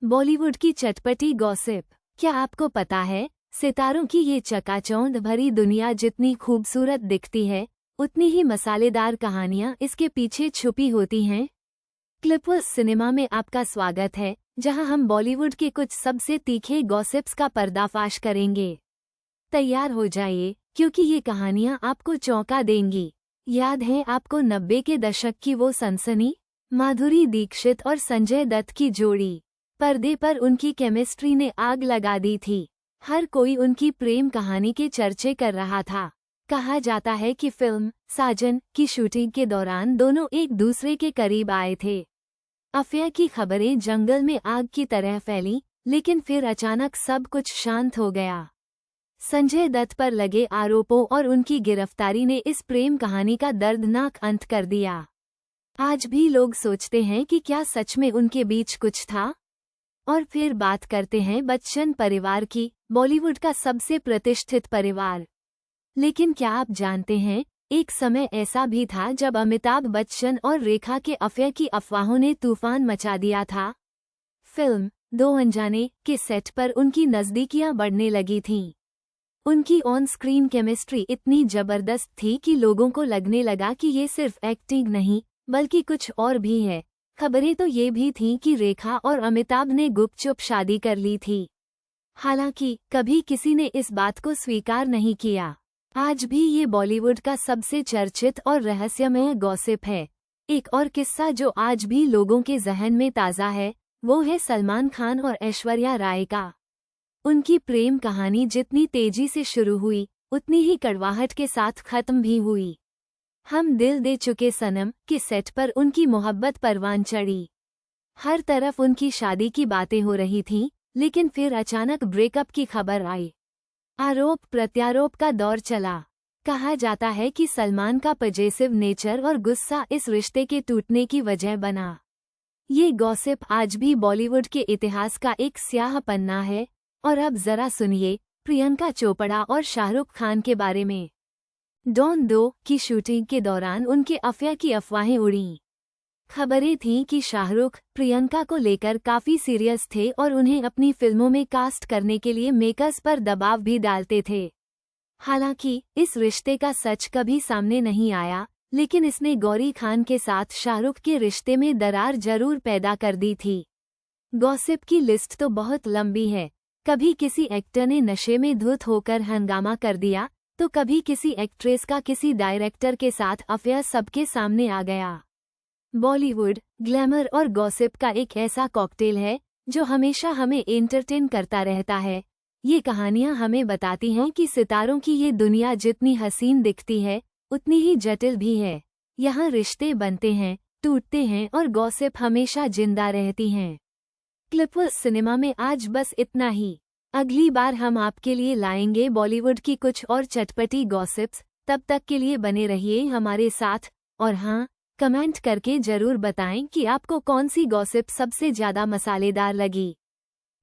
बॉलीवुड की चटपटी गॉसिप। क्या आपको पता है, सितारों की ये चकाचौंध भरी दुनिया जितनी खूबसूरत दिखती है, उतनी ही मसालेदार कहानियां इसके पीछे छुपी होती हैं। क्लिपवर्स सिनेमा में आपका स्वागत है, जहां हम बॉलीवुड के कुछ सबसे तीखे गॉसिप्स का पर्दाफाश करेंगे। तैयार हो जाइए, क्योंकि ये कहानियां आपको चौंका देंगी। याद है आपको 90 के दशक की वो सनसनी? माधुरी दीक्षित और संजय दत्त की जोड़ी। पर्दे पर उनकी केमिस्ट्री ने आग लगा दी थी। हर कोई उनकी प्रेम कहानी के चर्चे कर रहा था। कहा जाता है कि फिल्म साजन की शूटिंग के दौरान दोनों एक दूसरे के करीब आए थे। अफेयर की खबरें जंगल में आग की तरह फैलीं, लेकिन फिर अचानक सब कुछ शांत हो गया। संजय दत्त पर लगे आरोपों और उनकी गिरफ्तारी ने इस प्रेम कहानी का दर्दनाक अंत कर दिया। आज भी लोग सोचते हैं कि क्या सच में उनके बीच कुछ था। और फिर बात करते हैं बच्चन परिवार की, बॉलीवुड का सबसे प्रतिष्ठित परिवार। लेकिन क्या आप जानते हैं, एक समय ऐसा भी था जब अमिताभ बच्चन और रेखा के अफेयर की अफवाहों ने तूफान मचा दिया था। फिल्म दो अनजाने के सेट पर उनकी नज़दीकियां बढ़ने लगी थीं। उनकी ऑन स्क्रीन केमिस्ट्री इतनी जबरदस्त थी कि लोगों को लगने लगा कि ये सिर्फ एक्टिंग नहीं, बल्कि कुछ और भी है। खबरें तो ये भी थीं कि रेखा और अमिताभ ने गुपचुप शादी कर ली थी। हालांकि कभी किसी ने इस बात को स्वीकार नहीं किया। आज भी ये बॉलीवुड का सबसे चर्चित और रहस्यमय गॉसिप है। एक और किस्सा जो आज भी लोगों के जहन में ताज़ा है, वो है सलमान खान और ऐश्वर्या राय का। उनकी प्रेम कहानी जितनी तेजी से शुरू हुई, उतनी ही कड़वाहट के साथ खत्म भी हुई। हम दिल दे चुके सनम के सेट पर उनकी मोहब्बत परवान चढ़ी। हर तरफ उनकी शादी की बातें हो रही थीं, लेकिन फिर अचानक ब्रेकअप की खबर आई। आरोप प्रत्यारोप का दौर चला। कहा जाता है कि सलमान का पजेसिव नेचर और गुस्सा इस रिश्ते के टूटने की वजह बना। ये गॉसिप आज भी बॉलीवुड के इतिहास का एक स्याह पन्ना है। और अब जरा सुनिए प्रियंका चोपड़ा और शाहरुख खान के बारे में। डॉन 2 की शूटिंग के दौरान उनके अफेयर की अफवाहें उड़ीं। खबरें थीं कि शाहरुख प्रियंका को लेकर काफी सीरियस थे और उन्हें अपनी फिल्मों में कास्ट करने के लिए मेकर्स पर दबाव भी डालते थे। हालांकि इस रिश्ते का सच कभी सामने नहीं आया, लेकिन इसने गौरी खान के साथ शाहरुख के रिश्ते में दरार जरूर पैदा कर दी थी। गॉसिप की लिस्ट तो बहुत लंबी है। कभी किसी एक्टर ने नशे में धुत होकर हंगामा कर दिया, तो कभी किसी एक्ट्रेस का किसी डायरेक्टर के साथ अफेयर सबके सामने आ गया। बॉलीवुड ग्लैमर और गॉसिप का एक ऐसा कॉकटेल है जो हमेशा हमें एंटरटेन करता रहता है। ये कहानियां हमें बताती हैं कि सितारों की ये दुनिया जितनी हसीन दिखती है, उतनी ही जटिल भी है। यहाँ रिश्ते बनते हैं, टूटते हैं और गॉसिप हमेशा जिंदा रहती हैं। क्लिपवर्स सिनेमा में आज बस इतना ही। अगली बार हम आपके लिए लाएंगे बॉलीवुड की कुछ और चटपटी गॉसिप्स। तब तक के लिए बने रहिए हमारे साथ। और हाँ, कमेंट करके जरूर बताएं कि आपको कौन सी गॉसिप सबसे ज्यादा मसालेदार लगी।